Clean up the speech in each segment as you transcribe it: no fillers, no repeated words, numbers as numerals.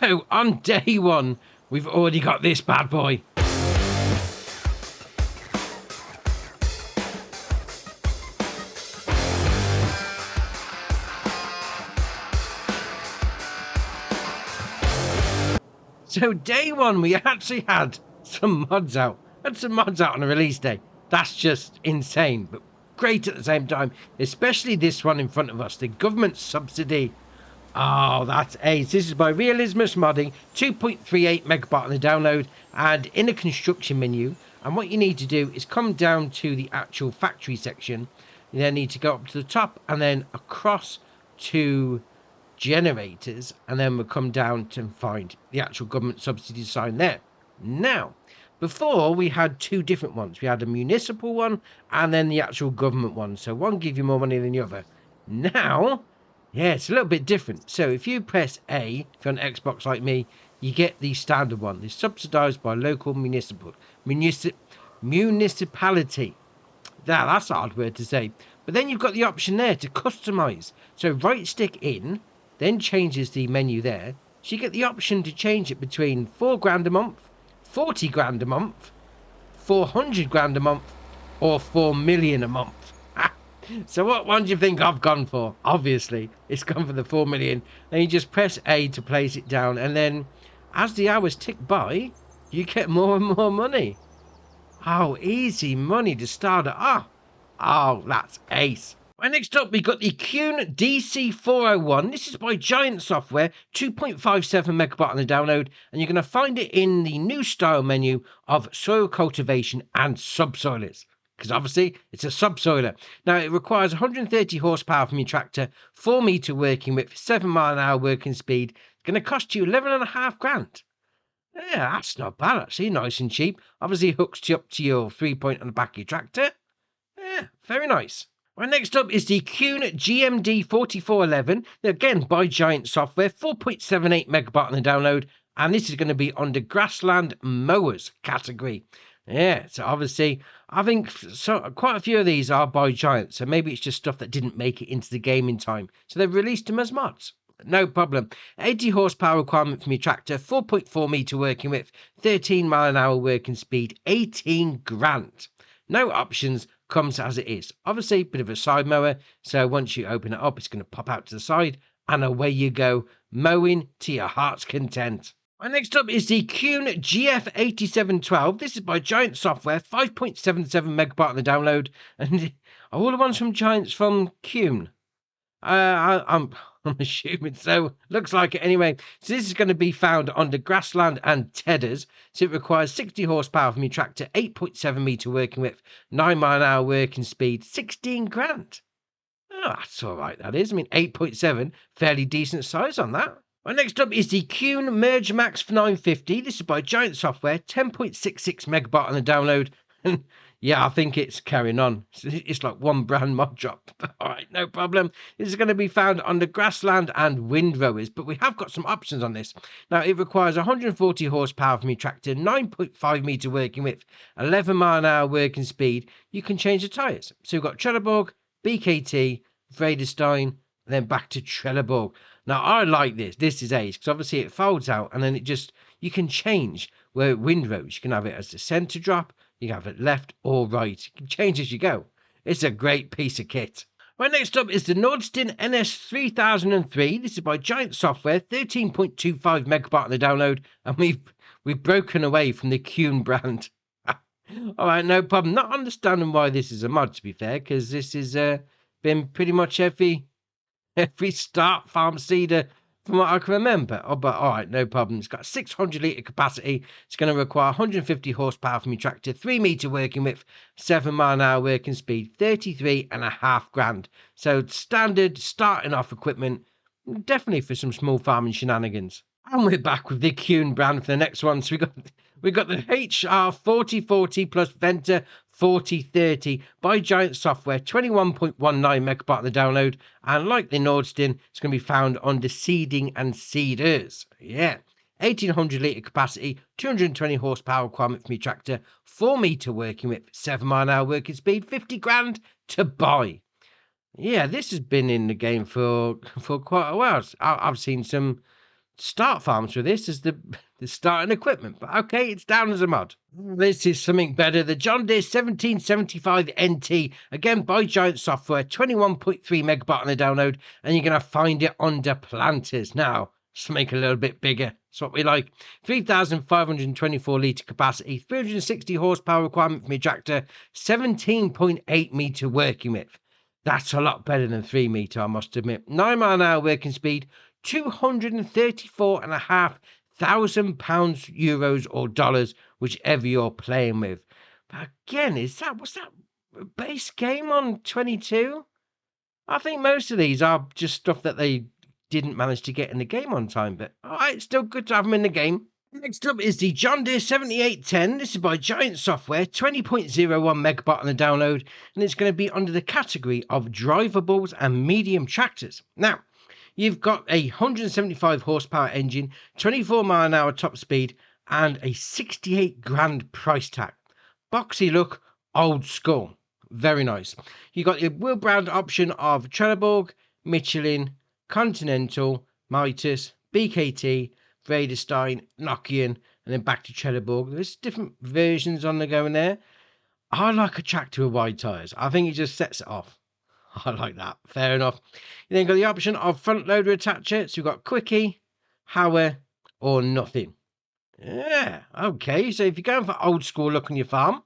So on day one, we've already got this bad boy. So day one, we actually had some mods out. On a release day. That's just insane, but great at the same time. Especially this one in front of us, the government subsidy. Oh, that's ace. This is by Realismus Modding, 2.38 megabyte on the download, and in a construction menu. And what you need to do is come down to the actual factory section. You then need to go up to the top and then across to generators, and then we'll come down to find the actual government subsidy sign there. Now, before we had two different ones. We had a municipal one and then the actual government one. So one give you more money than the other. Now, yeah, it's a little bit different. So if you press A, if you're on Xbox like me, you get the standard one. It's subsidized by local municipality. That's a hard word to say. But then you've got the option there to customize. So right stick in, then changes the menu there. So you get the option to change it between 4 grand a month, 40 grand a month, 400 grand a month, or 4 million a month. So what one do you think I've gone for? Obviously, it's gone for the 4 million. Then you just press A to place it down, and then as the hours tick by, you get more and more money. Oh, easy money to start it off. Oh, that's ace. Right, next up, we got the Kuhn DC401. This is by Giant Software, 2.57 megabyte on the download, and you're going to find it in the new style menu of soil cultivation and subsoilers, because obviously it's a subsoiler. Now, it requires 130 horsepower from your tractor, 4 meter working width, 7 mile an hour working speed. It's going to cost you 11.5 grand. Yeah, that's not bad, actually. Nice and cheap. Obviously, hooks you up to your 3-point on the back of your tractor. Yeah, very nice. Right, next up is the Kuhn GMD 4411. Again, by Giant Software, 4.78 megabyte on the download. And this is going to be under grassland mowers category. Yeah, so obviously, I think quite a few of these are by Giant. So maybe it's just stuff that didn't make it into the game in time. So they've released them as mods. No problem. 80 horsepower requirement from your tractor, 4.4 meter working width, 13 mile an hour working speed, 18 grand. No options, comes as it is. Obviously, a bit of a side mower, so once you open it up, it's going to pop out to the side, and away you go, mowing to your heart's content. And next up is the Kuhn GF8712. This is by Giant Software, 5.77 megabyte on the download, and all the ones from Giants from Kuhn. I'm assuming so. Looks like it anyway. So this is going to be found under grassland and tedders. So it requires 60 horsepower from your tractor, 8.7 meter working width, 9 mile an hour working speed, 16 grand. Oh, that's all right, that is. I mean, 8.7, fairly decent size on that. Right, next up is the Kuhn Merge Max for 950. This is by Giant Software, 10.66 megabyte on the download. And yeah, I think it's carrying on. It's like one brand mod drop. All right, no problem. This is going to be found under grassland and windrowers, but we have got some options on this. Now, it requires 140 horsepower from your tractor, 9.5 meter working width, 11 mile an hour working speed. You can change the tyres. So we've got Trelleborg, BKT, Vredestein, and then back to Trelleborg. Now, I like this. This is ace, because obviously it folds out, and then you can change where windrows. You can have it as the centre drop. You can have it left or right. You can change as you go. It's a great piece of kit. Right, next up is the Nordsten NS3003. This is by Giant Software, 13.25 megabyte on the download, and we've broken away from the Kuhn brand. All right, no problem. Not understanding why this is a mod, to be fair, because this has been pretty much every start farm seeder from what I can remember. Oh, but all right, no problem. It's got 600 litre capacity. It's going to require 150 horsepower from your tractor, 3 metre working width, 7 mile an hour working speed, 33.5 grand. So standard starting off equipment, definitely for some small farming shenanigans. And we're back with the Kuhn brand for the next one. So we got the HR 4040 plus Venter 4030 by Giant Software, 21.19 megabyte on the download, and like the Nordsten, it's going to be found under seeding and seeders. Yeah, 1800 litre capacity, 220 horsepower requirement from your tractor, 4 metre working width, 7 mile an hour working speed, 50 grand to buy. Yeah, this has been in the game for quite a while. I've seen some start farms with this as the starting equipment, but okay, it's down as a mod. This is something better. The John Deere 1775 NT, again by Giant Software, 21.3 megabyte on the download, and you're going to find it under planters. Now, let's make it a little bit bigger. That's what we like. 3,524 litre capacity, 360 horsepower requirement from your tractor, 17.8 metre working width. That's a lot better than 3 metre, I must admit. 9 mile an hour working speed, £234,500, euros or dollars, whichever you're playing with. But again, what's that base game on 22? I think most of these are just stuff that they didn't manage to get in the game on time, but alright, still good to have them in the game. Next up is the John Deere 7810. This is by Giant Software, 20.01 megabyte on the download, and it's going to be under the category of drivables and medium tractors. Now, you've got a 175 horsepower engine, 24 mile an hour top speed, and a 68 grand price tag. Boxy look, old school. Very nice. You got your wheel brand option of Trelleborg, Michelin, Continental, Mitas, BKT, Vredestein, Nokian, and then back to Trelleborg. There's different versions on the go in there. I like a tractor with wide tyres. I think it just sets it off. I like that. Fair enough. You then got the option of front loader attacher. So you've got quickie, Hauer, or nothing. Yeah, okay. So if you're going for old school look on your farm,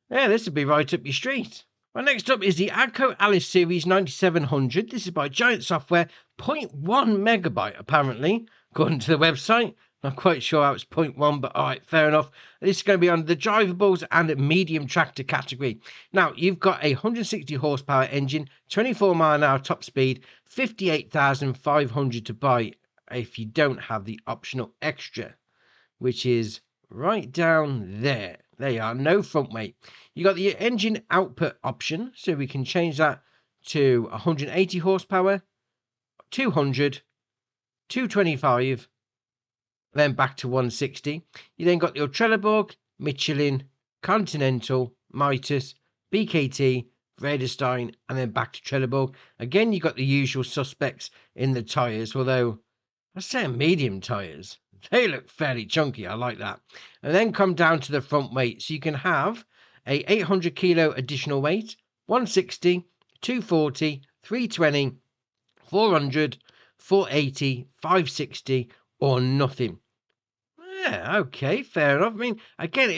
yeah, this would be right up your street. Well, next up is the AGCO Alice Series 9700. This is by Giant Software, 0.1 megabyte apparently, according to the website. Not quite sure how it's 0.1, but all right, fair enough. This is going to be under the drivables and medium tractor category. Now, you've got a 160 horsepower engine, 24 mile an hour top speed, 58,500 to buy if you don't have the optional extra, which is right down there. There you are, no front weight. You got the engine output option, so we can change that to 180 horsepower, 200, 225, then back to 160. You then got your Trelleborg, Michelin, Continental, Mitas, BKT, Vredestein, and then back to Trelleborg. Again, you got the usual suspects in the tyres, although I say medium tyres. They look fairly chunky. I like that. And then come down to the front weight. So you can have a 800 kilo additional weight, 160, 240, 320, 400, 480, 560, or nothing. Yeah, okay, fair enough. I mean, again,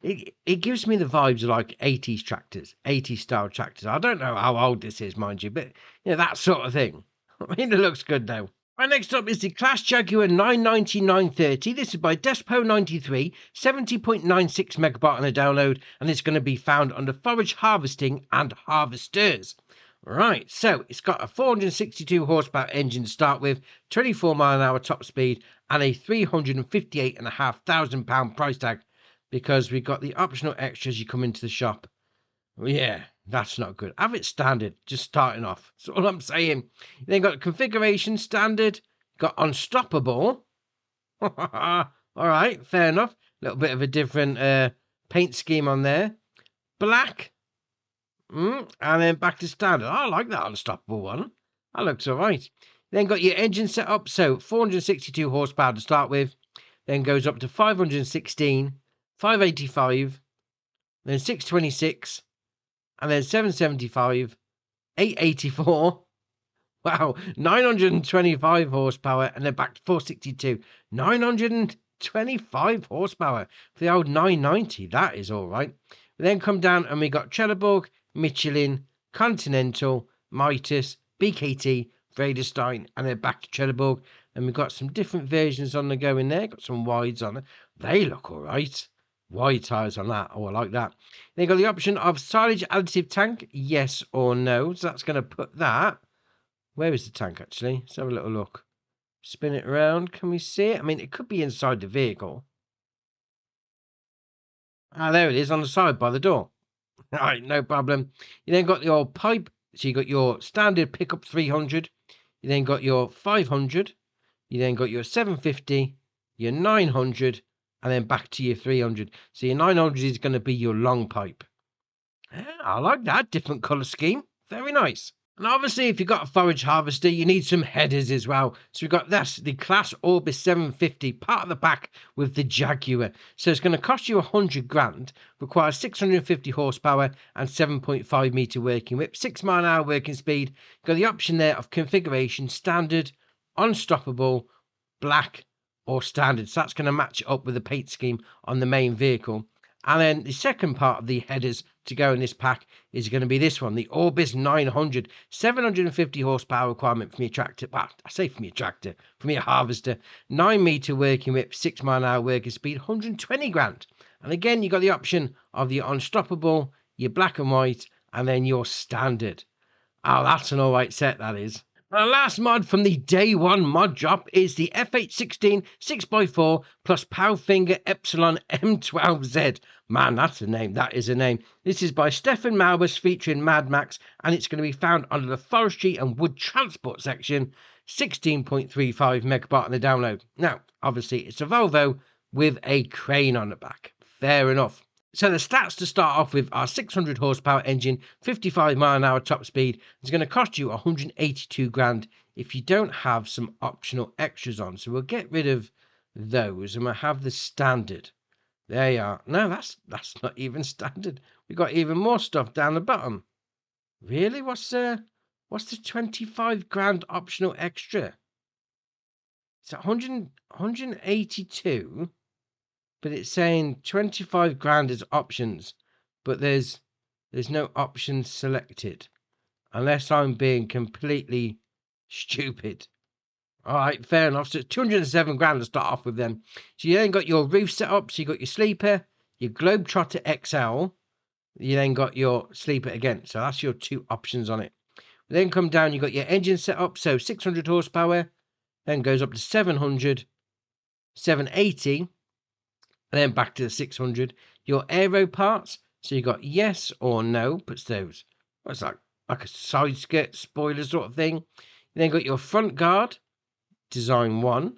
it gives me the vibes of like 80s tractors, 80s style tractors. I don't know how old this is, mind you, but you know, that sort of thing. I mean, it looks good though. Right, next up is the Class Jaguar 990-930. This is by Despo93, 70.96 megabyte on the download, and it's going to be found under Forage Harvesting and Harvesters. Right, so it's got a 462 horsepower engine to start with, 24 mile an hour top speed, and a £358,500 price tag, because we got the optional extras you come into the shop. Yeah, that's not good. Have it standard, just starting off. That's all I'm saying. You then got configuration standard, got unstoppable. All right, fair enough. A little bit of a different paint scheme on there. Black. And then back to standard. I like that unstoppable one. That looks all right. Then got your engine set up. So 462 horsepower to start with. Then goes up to 516, 585, then 626, and then 775, 884. Wow, 925 horsepower, and then back to 462. 925 horsepower for the old 990. That is all right. We then come down and we got Trelleborg, Michelin, Continental, Mitas, BKT, Vredestein, and then back to Trelleborg. And we've got some different versions on the go in there. Got some wides on it. They look all right. Wide tyres on that. Oh, I like that. Then got the option of silage additive tank, yes or no. So that's going to put that. Where is the tank actually? Let's have a little look. Spin it around. Can we see it? I mean, it could be inside the vehicle. Ah, there it is on the side by the door. All right, no problem. You then got your pipe. So you got your standard pickup 300. You then got your 500. You then got your 750, your 900, and then back to your 300. So your 900 is going to be your long pipe. Yeah, I like that. Different colour scheme. Very nice. And obviously, if you've got a forage harvester, you need some headers as well. So we've got this, the Class Orbis 750, part of the pack with the Jaguar. So it's going to cost you 100 grand, requires 650 horsepower and 7.5 meter working whip, 6 mile an hour working speed. Got the option there of configuration, standard, unstoppable, black or standard. So that's going to match up with the paint scheme on the main vehicle. And then the second part of the headers to go in this pack is going to be this one, the Orbis 900, 750 horsepower requirement from your tractor. Well, I say from your tractor, from your harvester, 9 meter working whip, 6 mile an hour working speed, 120 grand. And again, you got the option of the unstoppable, your black and white, and then your standard. Oh, that's an all right set, that is. The last mod from the day one mod drop is the F816 6x4 plus Powfinger Epsilon M12Z. Man, that's a name. That is a name. This is by Stefan Maubus featuring Mad Max, and it's going to be found under the forestry and wood transport section. 16.35 megabyte on the download. Now, obviously, it's a Volvo with a crane on the back. Fair enough. So the stats to start off with are 600 horsepower engine, 55 mile an hour top speed. It's going to cost you 182 grand if you don't have some optional extras on. So we'll get rid of those and we'll have the standard. There you are. No, that's not even standard. We've got even more stuff down the bottom. Really? What's the 25 grand optional extra? It's 182. But it's saying 25 grand as options, but there's no options selected, unless I'm being completely stupid. All right, fair enough. So it's 207 grand to start off with then. So you then got your roof set up, so you got your sleeper, your Globetrotter XL, you then got your sleeper again. So that's your two options on it. Then come down, you got your engine set up, so 600 horsepower, then goes up to 700, 780, and then back to the 600. Your aero parts, so you got yes or no, puts those, what's that, like a side skirt spoiler sort of thing. You then got your front guard, design 1,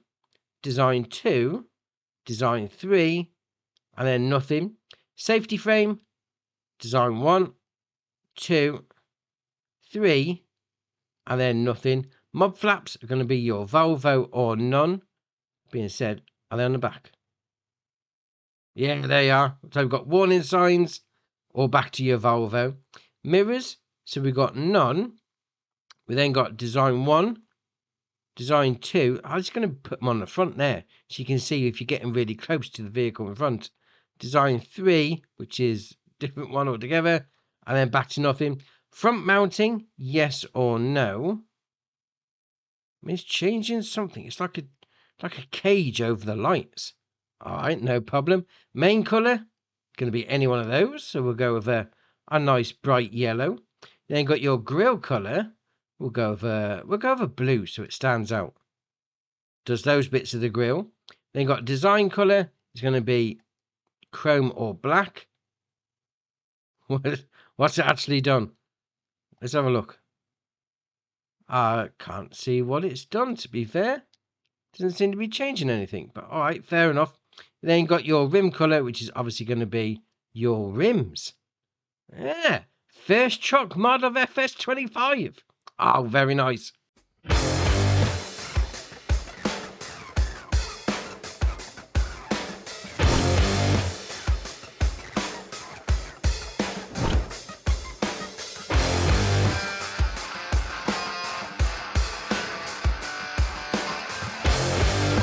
design 2, design 3, and then nothing. Safety frame, design 1, 2, 3, and then nothing. Mob flaps are going to be your Volvo or none. Being said, are they on the back? Yeah, there you are. So we've got warning signs, or back to your Volvo. Mirrors, so we've got none. We then got design 1, design 2. I'm just going to put them on the front there, so you can see if you're getting really close to the vehicle in front. Design 3, which is different one altogether, and then back to nothing. Front mounting, yes or no. I mean, it's changing something. It's like a cage over the lights. All right, no problem. Main colour, going to be any one of those. So we'll go with a nice bright yellow. Then got your grille colour. We'll go with blue so it stands out. Does those bits of the grille. Then got design colour. It's going to be chrome or black. What's it actually done? Let's have a look. I can't see what it's done, to be fair. Doesn't seem to be changing anything, but all right, fair enough. Then got your rim colour, which is obviously going to be your rims. Yeah, first truck mod of FS25. Oh, very nice.